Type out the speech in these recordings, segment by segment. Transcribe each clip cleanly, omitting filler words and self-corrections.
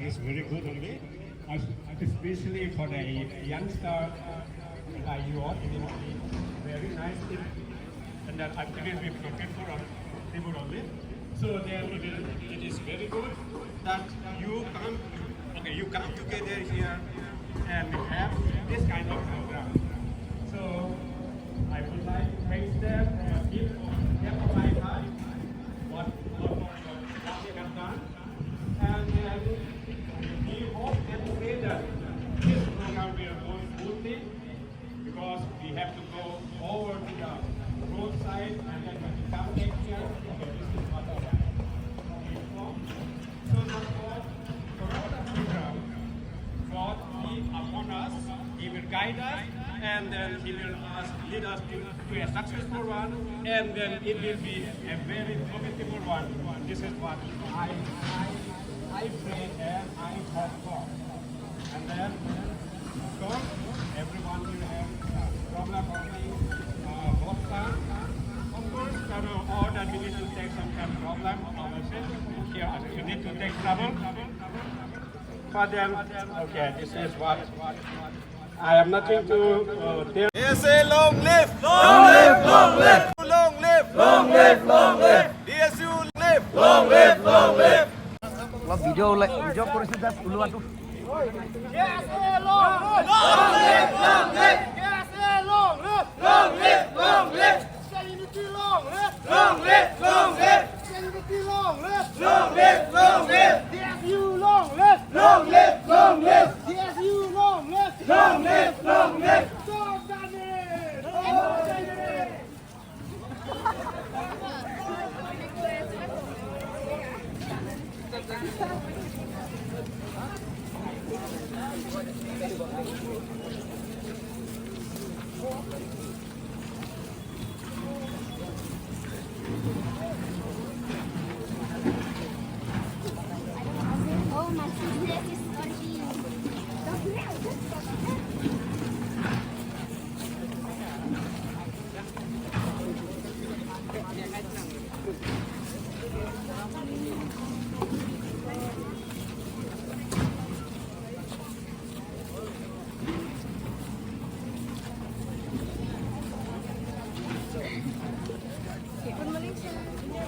is very good only, especially for the youngster like you all. It is very nice thing, and that I believe we prepare for people only. So then it is very good that you come, okay, you come together here and have this kind of program. So I would like to praise them and give them my heart what they have done. And we hope and pray that this program will go smoothly, because we have to go over to the roadside and then when we come back here, okay, this is what we have. So therefore, throughout the program, God be upon us, He will guide us, and then He will lead us to a successful one, and then it will be a very profitable one. This is what I pray and I hope for. And then, of course, everyone will have problem of both sides. Of course, all that we need to take some kind of problem ourselves. Here, we need to take trouble. But then, okay, this is what I have nothing to tell. DSA long live! Long live, long live, Long live! long live, long live, DSU live! long live, long live. Video কৰিছো just ওলোৱাটো Oh, my sister is studying.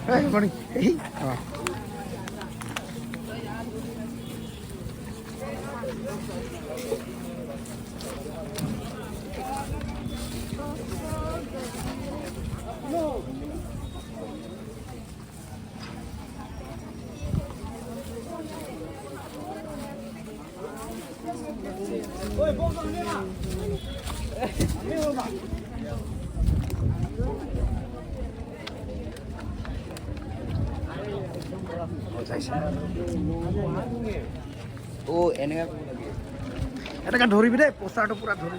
Good morning. Hey. ও এনেকে এটাকে ধৰিবি দেই পোষ্টাৰটো পুৰা ধৰি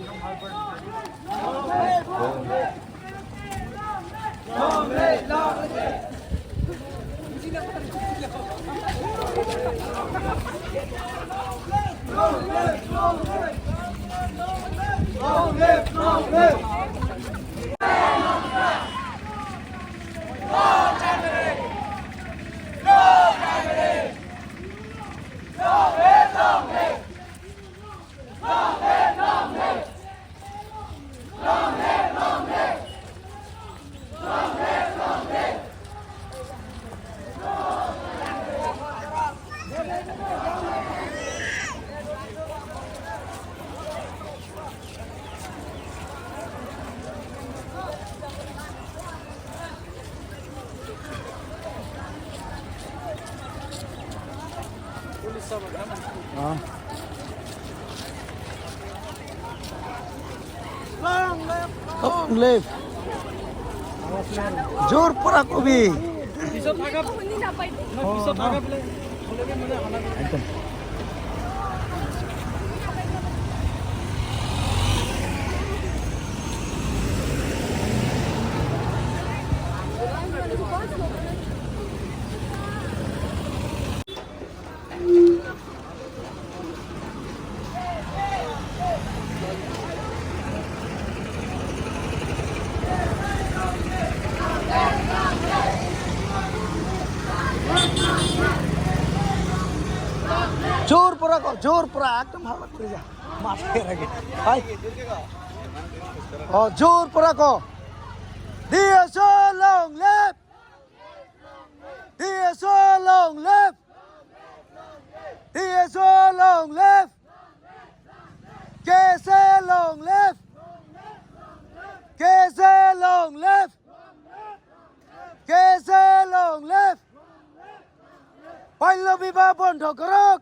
Long live. জোর পরা কবি একদম পুরা কর জোর পুরা একদম ভালো করে যা মাঠে রাখে ভাই ও জোর পুরা কর DSO long live DSO long live DSO long live KC long live KC long live KC long live বাল্য বিবাহ বন্ধ করক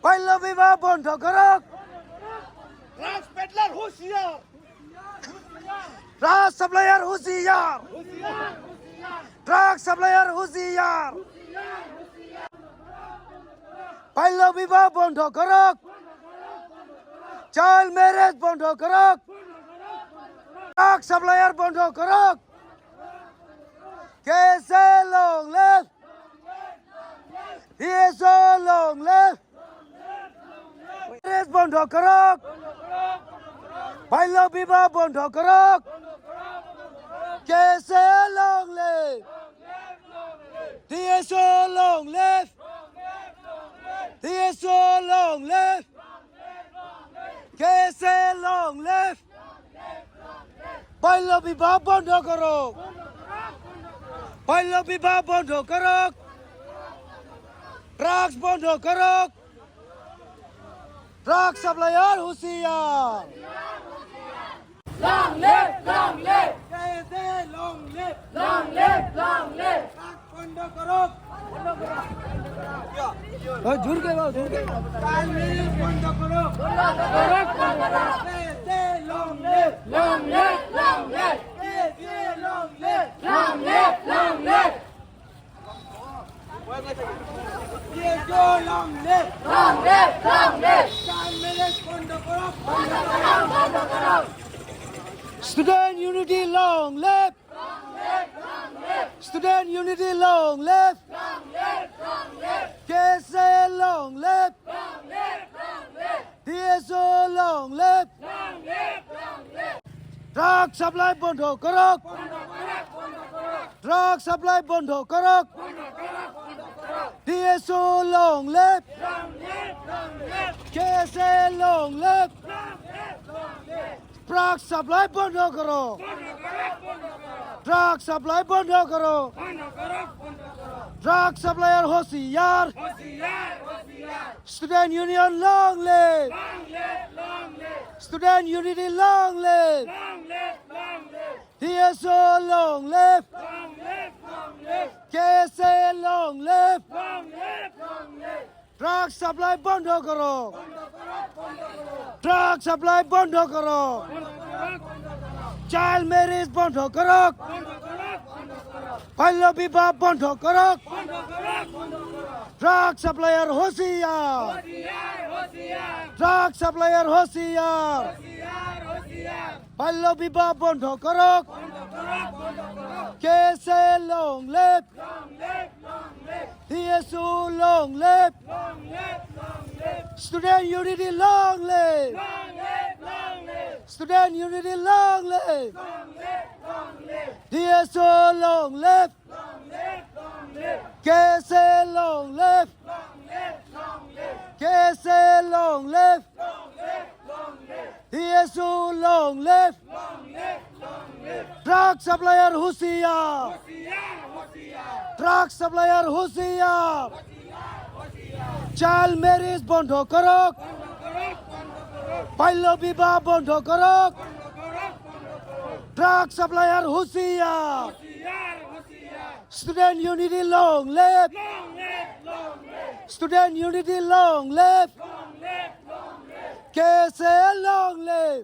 বাল্য বিবাহ বন্ধ করক Drugs peddler হুঁশিয়ার ড্রাগ সাপ্লায়ার হুঁশিয়ার ড্রাগ সাপ্লায়ার হুঁশিয়ার বাল্য বিবাহ বন্ধ করক চাইল্ড ম্যারেজ বন্ধ করক ড্রাগ সাপ্লায়ার বন্ধ করক কেসে long live DSO long live marriage বন্ধ করক বাল্য বিবাহ বন্ধ করক কেসে long live DSO long live DSO long live কেসে long live বাল্য বিবাহ বন্ধ করক বাল্য বিবাহ বন্ধ করক ড্রাগস বন্ধ করক ড্রাগ সাপ্লায়ার হুঁশিয়ার Long live, long live, কেসে long live long live, long live. বন্ধ করক ঝুর কে বাও ঝুর কে চাইল্ড ম্যারেজ বন্ধ করক কেসে long live Long live, long live, কেসে long live long live, long live. DSO long live Long live, long live. Child marriage বন্ধ করক Student unity long live Student unity long live KSA long live DSO long live drug supply বন্ধ করক drug supply বন্ধ করক DSO long live KSA long live drug supply বন্ধ করো drug supply বন্ধ করো drug supplier হুঁশিয়ার student union long live student unity long leave DSO long live KSA long live drug supply বন্ধ করো drug supply বন্ধ করো চাইল্ড ম্যারেজ বন্ধ করক বাল্য বিবাহ বন্ধ করক ড্রাগ সাপ্লায়ার হুঁশিয়ার ড্রাগ সাপ্লায়ার হুঁশিয়ার বাল্য বিবাহ বন্ধ করক কেসে long live DSO long live Student unity long live Student unity long live DSO long live KSA long live KSA long live DSO long live drug supplier হুঁশিয়ার drug supplier হুঁশিয়ার child marriage বন্ধ করক বাল্য বিবাহ বন্ধ করক drug supplier হুঁশিয়ার student unity long live student unity long leave কেসে long live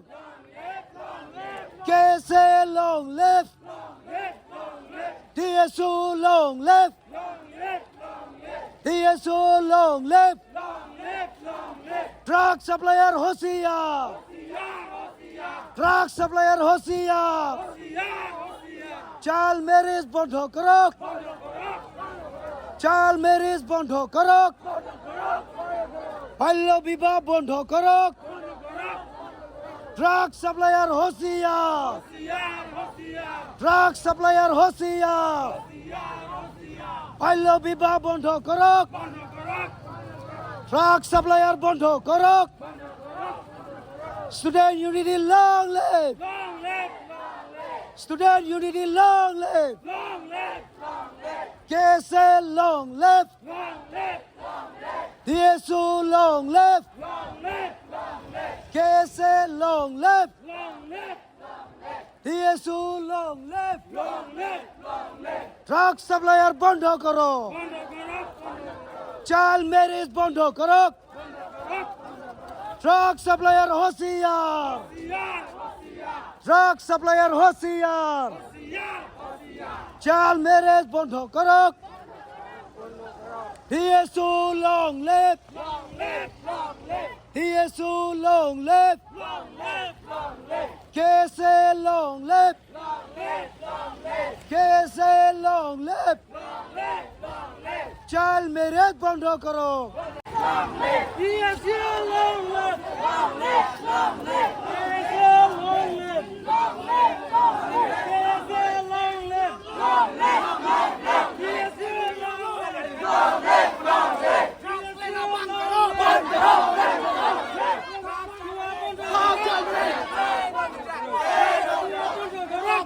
কেসে long live DSO long live DSO long live drug supplier হুঁশিয়ার ড্রাগ সাপ্লায়ার হুঁশিয়ার চাইল্ড ম্যারেজ বন্ধ করক চাইল্ড ম্যারেজ বন্ধ করক বাল্য বিবাহ বন্ধ করক ড্রাগ সাপ্লায়ার হুঁশিয়ার ড্রাগ সাপ্লায়ার হুঁশিয়ার বাল্য বিবাহ বন্ধ করক ট্রাক সাপ্লায়ার বন্ধ করক student unity long live student unity long live KSA long live DSU long live KSA long live DSU long live truck supplier বন্ধ করো চাইল্ড ম্যারেজ বন্ধ করো ট্রাক সাপ্লায়ার হোশিয়ার ট্রাক সাপ্লায়ার হোশিয়ার চাইল্ড ম্যারেজ বন্ধ করো DSU long live DSU long live KSA long live KSA long live child marriage বন্ধ করো DSU long live KSA long live KSA long live DSU long live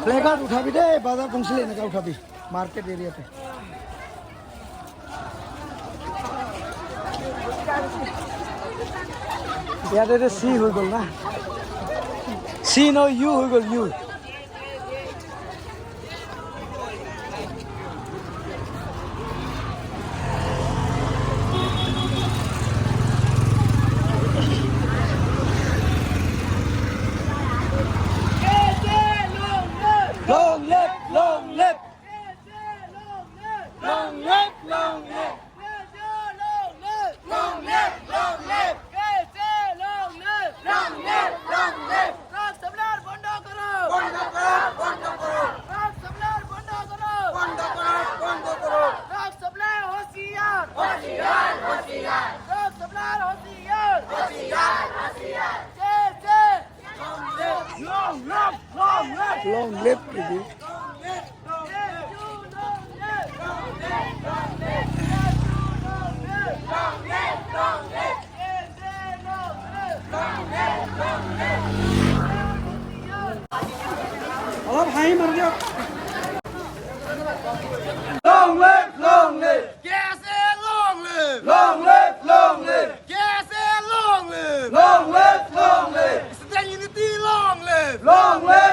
placard উঠাবি দে বাজার পৌঁছলে এনেকা উঠাবি মার্কেট এরিয়াতে ইয়াতে চি হৈ গ'ল না চি ন ইউ হৈ গ'ল you long live long live long live long live long live long live long live long live truck supplier বন্ধ করো বন্ধ করো বন্ধ করো ট্রাক সাপ্লায়ার বন্ধ করো বন্ধ করো বন্ধ করো ট্রাক সাপ্লায়ার হোশিয়ার হোশিয়ার হোশিয়ার ট্রাক সাপ্লায়ার হোশিয়ার হোশিয়ার হোশিয়ার long live long live long live baby অলপ হাঁহি মাৰি দিয়ক long live long live KSA long live long live long live KSA long live long live long live student unity long live long live